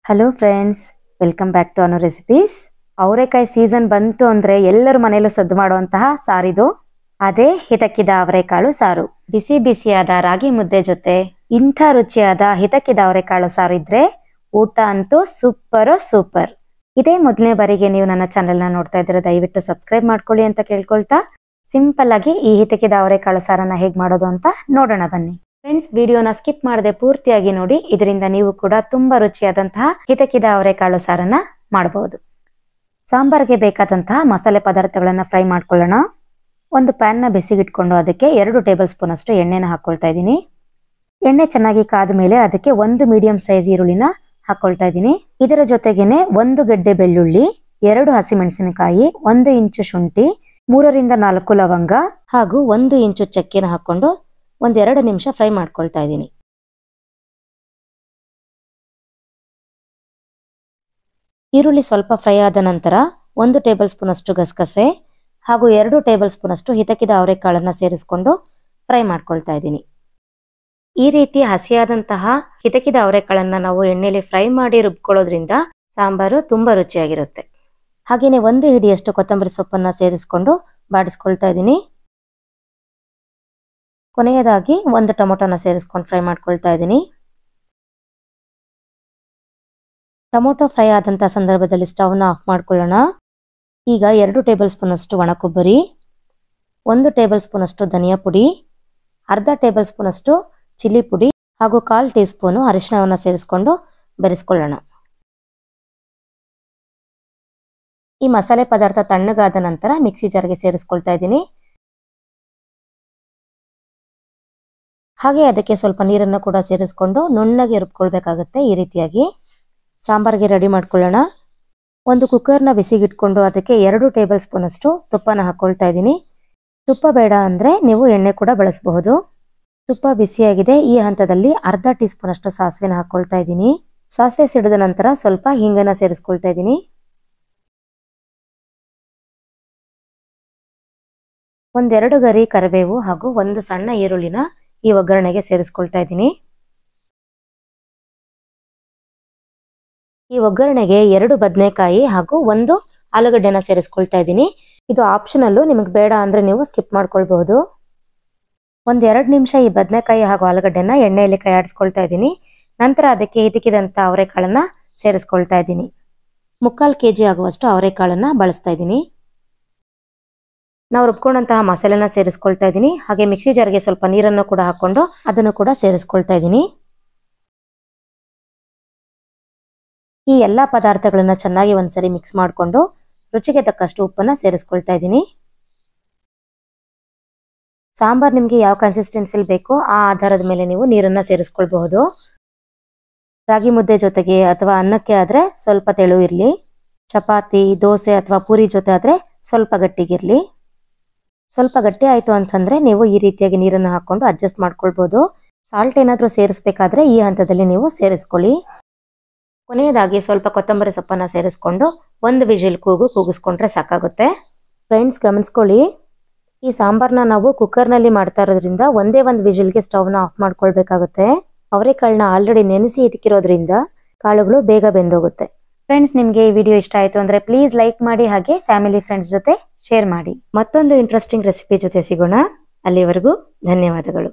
Hello friends, welcome back to Anu recipes. ಅವರೆಕಾಯಿ season ಬಂತು ಅಂದರೆ ಎಲ್ಲರ ಮನೆಯಲ್ಲೂ ಸದ್ದು ಮಾಡುವಂತಹ ಸಾರಿದು. ಅದೇ ಹಿತಕ್ಕಿದ ಅವರೆಕಾಳು ಸಾರು. ಬಿಸಿ ಬಿಸಿಯಾದ ರಾಗಿ ಮುದ್ದೆ ಜೊತೆ ಇಂಥ ರುಚಿಯಾದ ಹಿತಕ್ಕಿದ ಅವರೆಕಾಳು ಸಾರು ಇದ್ರೆ ಊಟ ಅಂತೂ ಸೂಪರ್. ಇದೇ ಮೊದಲನೇ ಬಾರಿಗೆ ನೀವು ನನ್ನ ಚಾನೆಲ್ನ ನೋಡ್ತಾ ಇದ್ರೆ ದಯವಿಟ್ಟು ಸಬ್ಸ್ಕ್ರೈಬ್ ಮಾಡ್ಕೊಳ್ಳಿ ಅಂತ ಕೇಳ್ಕೊಳ್ತಾ ಸಿಂಪಲ್ ಆಗಿ ಈ ಹಿತಕ್ಕಿದ ಅವರೆಕಾಳು ಸಾರನ್ನ ಹೇಗೆ ಮಾಡೋದು ಅಂತ ನೋಡೋಣ ಬನ್ನಿ. ಫ್ರೆಂಡ್ಸ್, ವಿಡಿಯೋನ ಸ್ಕಿಪ್ ಮಾಡದೆ ಪೂರ್ತಿಯಾಗಿ ನೋಡಿ. ಇದರಿಂದ ನೀವು ಕೂಡ ತುಂಬಾ ರುಚಿಯಾದಂತಹ ಹಿತಕ್ಕಿದ ಅವರೆಕಾಳು ಸಾರನ್ನ ಮಾಡಬಹುದು. ಸಾಂಬಾರ್ಗೆ ಬೇಕಾದಂತಹ ಮಸಾಲೆ ಪದಾರ್ಥಗಳನ್ನ ಫ್ರೈ ಮಾಡ್ಕೊಳ್ಳೋಣ. ಒಂದು ಪ್ಯಾನ್ನ ಬಿಸಿಗಿಟ್ಕೊಂಡು ಅದಕ್ಕೆ 2 ಟೇಬಲ್ ಸ್ಪೂನ್ ಅಷ್ಟು ಎಣ್ಣೆನ ಹಾಕೊಳ್ತಾ ಇದ್ದೀನಿ. ಎಣ್ಣೆ ಚೆನ್ನಾಗಿ ಕಾದ ಮೇಲೆ ಅದಕ್ಕೆ 1 ಮೀಡಿಯಂ ಸೈಜ್ ಈರುಳ್ಳಿನ ಹಾಕೊಳ್ತಾ ಇದ್ದೀನಿ. ಇದರ ಜೊತೆಗೇನೆ 1 ಗೆಡ್ಡೆ ಬೆಳ್ಳುಳ್ಳಿ, 2 ಹಸಿಮೆಣಸಿನಕಾಯಿ, 1 ಇಂಚು ಶುಂಠಿ, 3 ರಿಂದ 4 ಲವಂಗ ಹಾಗೂ 1 ಇಂಚು ಚಕ್ಕೆನ ಹಾಕೊಂಡು 1-2 ನಿಮಿಷ ಫ್ರೈ ಮಾಡ್ಕೊಳ್ತಾ ಇದ್ದೀನಿ. ಈರುಳ್ಳಿ ಸ್ವಲ್ಪ ಫ್ರೈ ಆದ ನಂತರ 1 ಟೇಬಲ್ ಸ್ಪೂನ್ ಅಷ್ಟು ಗಸಗಸೆ ಹಾಗೂ 2 ಟೇಬಲ್ ಸ್ಪೂನ್ ಅಷ್ಟು ಹಿತಕ್ಕಿದ ಅವರೆಕಾಳನ್ನ ಸೇರಿಸ್ಕೊಂಡು ಫ್ರೈ ಮಾಡ್ಕೊಳ್ತಾ ಇದ್ದೀನಿ. ಈ ರೀತಿ ಹಸಿಯಾದಂತಹ ಹಿತಕ್ಕಿದ ಅವರೆಕಾಳನ್ನ ನಾವು ಎಣ್ಣೆಯಲ್ಲಿ ಫ್ರೈ ಮಾಡಿ ರುಬ್ಕೊಳ್ಳೋದ್ರಿಂದ ಸಾಂಬಾರು ತುಂಬಾ ರುಚಿಯಾಗಿರುತ್ತೆ. ಹಾಗೇನೆ 1 ಹಿಡಿಯಷ್ಟು ಕೊತ್ತಂಬರಿ ಸೊಪ್ಪನ್ನ ಸೇರಿಸ್ಕೊಂಡು ಬಾಡಿಸ್ಕೊಳ್ತಾ ಇದ್ದೀನಿ. ಕೊನೆಯದಾಗಿ 1 ಟೊಮೊಟೊನ ಸೇರಿಸ್ಕೊಂಡು ಫ್ರೈ ಮಾಡ್ಕೊಳ್ತಾ ಇದ್ದೀನಿ. ಟೊಮೊಟೊ ಫ್ರೈ ಆದಂಥ ಸಂದರ್ಭದಲ್ಲಿ ಸ್ಟವ್ನ ಆಫ್ ಮಾಡ್ಕೊಳ್ಳೋಣ. ಈಗ 2 ಟೇಬಲ್ ಸ್ಪೂನ್ ಅಷ್ಟು ಒಣ ಕೊಬ್ಬರಿ, 1 ಟೇಬಲ್ ಸ್ಪೂನ್ ಅಷ್ಟು ಧನಿಯಾ ಪುಡಿ, ಅರ್ಧ ಟೇಬಲ್ ಸ್ಪೂನ್ ಅಷ್ಟು ಚಿಲ್ಲಿ ಪುಡಿ ಹಾಗೂ 1/4 ಟೀ ಸ್ಪೂನು ಅರಿಶಿಣವನ್ನು ಸೇರಿಸ್ಕೊಂಡು ಬೆರೆಸ್ಕೊಳ್ಳೋಣ. ಈ ಮಸಾಲೆ ಪದಾರ್ಥ ತಣ್ಣಗಾದ ನಂತರ ಮಿಕ್ಸಿ ಜಾರ್ಗೆ ಸೇರಿಸ್ಕೊಳ್ತಾ ಇದ್ದೀನಿ. ಹಾಗೆ ಅದಕ್ಕೆ ಸ್ವಲ್ಪ ನೀರನ್ನು ಕೂಡ ಸೇರಿಸ್ಕೊಂಡು ನುಣ್ಣಗೆ ರುಬ್ಕೊಳ್ಬೇಕಾಗುತ್ತೆ. ಈ ರೀತಿಯಾಗಿ ಸಾಂಬಾರ್ಗೆ ರೆಡಿ ಮಾಡ್ಕೊಳ್ಳೋಣ. ಒಂದು ಕುಕ್ಕರ್ನ ಬಿಸಿಗಿಟ್ಕೊಂಡು ಅದಕ್ಕೆ 2 ಟೇಬಲ್ ಸ್ಪೂನ್ ಅಷ್ಟು ತುಪ್ಪನ ಹಾಕೊಳ್ತಾ ಇದ್ದೀನಿ. ತುಪ್ಪ ಬೇಡ ಅಂದರೆ ನೀವು ಎಣ್ಣೆ ಕೂಡ ಬಳಸಬಹುದು. ತುಪ್ಪ ಬಿಸಿಯಾಗಿದೆ. ಈ ಹಂತದಲ್ಲಿ ಅರ್ಧ ಟೀ ಸ್ಪೂನ್ ಅಷ್ಟು ಸಾಸಿವೆನ ಹಾಕೊಳ್ತಾ ಇದ್ದೀನಿ. ಸಾಸಿವೆ ಸಿಡಿದ ನಂತರ ಸ್ವಲ್ಪ ಹಿಂಗನ್ನ ಸೇರಿಸ್ಕೊಳ್ತಾ ಇದ್ದೀನಿ. 1-2 ಗರಿ ಕರಿಬೇವು ಹಾಗೂ 1 ಸಣ್ಣ ಈರುಳ್ಳಿನ ಈ ಒಗ್ಗರಣೆಗೆ ಸೇರಿಸ್ಕೊಳ್ತಾ ಇದ್ದೀನಿ. ಈ ಒಗ್ಗರಣೆಗೆ 2 ಬದನೆಕಾಯಿ ಹಾಗೂ 1 ಆಲೂಗಡ್ಡೆನ ಸೇರಿಸ್ಕೊಳ್ತಾ ಇದ್ದೀನಿ. ಇದು ಆಪ್ಷನಲ್ಲು, ನಿಮಗೆ ಬೇಡ ಅಂದರೆ ನೀವು ಸ್ಕಿಪ್ ಮಾಡ್ಕೊಳ್ಬಹುದು. 1-2 ನಿಮಿಷ ಈ ಬದನೆಕಾಯಿ ಹಾಗೂ ಆಲೂಗಡ್ಡೆನ ಎಣ್ಣೆಯಲ್ಲಿ ಕೈ ಆಡಿಸ್ಕೊಳ್ತಾ ಇದ್ದೀನಿ. ನಂತರ ಅದಕ್ಕೆ ಹಿತಕ್ಕಿದಂಥ ಅವರೆಕಾಳನ್ನ ಸೇರಿಸ್ಕೊಳ್ತಾ ಇದ್ದೀನಿ. 3/4 kg ಆಗುವಷ್ಟು ಅವರೆಕಾಳನ್ನ ಬಳಸ್ತಾ ಇದ್ದೀನಿ. ನಾವು ರುಬ್ಕೊಂಡಂತಹ ಮಸಾಲೆನ ಸೇರಿಸ್ಕೊಳ್ತಾ ಇದ್ದೀನಿ. ಹಾಗೆ ಮಿಕ್ಸಿ ಜಾರ್ಗೆ ಸ್ವಲ್ಪ ನೀರನ್ನು ಕೂಡ ಹಾಕೊಂಡು ಅದನ್ನು ಕೂಡ ಸೇರಿಸ್ಕೊಳ್ತಾ ಇದ್ದೀನಿ. ಈ ಎಲ್ಲ ಪದಾರ್ಥಗಳನ್ನ ಚೆನ್ನಾಗಿ ಒಂದ್ಸರಿ ಮಿಕ್ಸ್ ಮಾಡಿಕೊಂಡು ರುಚಿಗೆ ತಕ್ಕಷ್ಟು ಉಪ್ಪನ್ನ ಸೇರಿಸ್ಕೊಳ್ತಾ ಇದ್ದೀನಿ. ಸಾಂಬಾರ್ ನಿಮಗೆ ಯಾವ ಕನ್ಸಿಸ್ಟೆನ್ಸಿಲಿ ಬೇಕೋ ಆ ಆಧಾರದ ಮೇಲೆ ನೀವು ನೀರನ್ನ ಸೇರಿಸ್ಕೊಳ್ಬಹುದು. ರಾಗಿ ಮುದ್ದೆ ಜೊತೆಗೆ ಅಥವಾ ಅನ್ನಕ್ಕೆ ಆದರೆ ಸ್ವಲ್ಪ ತೆಳು ಇರಲಿ, ಚಪಾತಿ, ದೋಸೆ ಅಥವಾ ಪೂರಿ ಜೊತೆ ಆದರೆ ಸ್ವಲ್ಪ ಗಟ್ಟಿಗಿರಲಿ. ಸ್ವಲ್ಪ ಗಟ್ಟಿ ಆಯಿತು ಅಂತಂದರೆ ನೀವು ಈ ರೀತಿಯಾಗಿ ನೀರನ್ನು ಹಾಕ್ಕೊಂಡು ಅಡ್ಜಸ್ಟ್ ಮಾಡ್ಕೊಳ್ಬೋದು. ಸಾಲ್ಟ್ ಏನಾದರೂ ಸೇರಿಸ್ಬೇಕಾದ್ರೆ ಈ ಹಂತದಲ್ಲಿ ನೀವು ಸೇರಿಸ್ಕೊಳ್ಳಿ. ಕೊನೆಯದಾಗಿ ಸ್ವಲ್ಪ ಕೊತ್ತಂಬರಿ ಸೊಪ್ಪನ್ನು ಸೇರಿಸ್ಕೊಂಡು 1 ವಿಜಿಲ್ ಕೂಗಿಸ್ಕೊಂಡ್ರೆ ಸಾಕಾಗುತ್ತೆ. ಫ್ರೆಂಡ್ಸ್, ಗಮನಿಸ್ಕೊಳ್ಳಿ, ಈ ಸಾಂಬಾರನ್ನ ನಾವು ಕುಕ್ಕರ್ನಲ್ಲಿ ಮಾಡ್ತಾ ಇರೋದ್ರಿಂದ ಒಂದೇ 1 ವಿಜಿಲ್ಗೆ ಸ್ಟವ್ನ ಆಫ್ ಮಾಡ್ಕೊಳ್ಬೇಕಾಗುತ್ತೆ. ಅವರೆಕಾಳನ್ನ ಆಲ್ರೆಡಿ ನೆನೆಸಿ ಇಟ್ಕಿರೋದ್ರಿಂದ ಕಾಳುಗಳು ಬೇಗ ಬೆಂದೋಗುತ್ತೆ. ಫ್ರೆಂಡ್ಸ್, ನಿಮಗೆ ಈ ವಿಡಿಯೋ ಇಷ್ಟ ಆಯಿತು ಅಂದರೆ ಪ್ಲೀಸ್ ಲೈಕ್ ಮಾಡಿ, ಹಾಗೆ ಫ್ಯಾಮಿಲಿ ಫ್ರೆಂಡ್ಸ್ ಜೊತೆ ಶೇರ್ ಮಾಡಿ. ಮತ್ತೊಂದು ಇಂಟ್ರೆಸ್ಟಿಂಗ್ ರೆಸಿಪಿ ಜೊತೆ ಸಿಗೋಣ. ಅಲ್ಲಿವರೆಗೂ ಧನ್ಯವಾದಗಳು.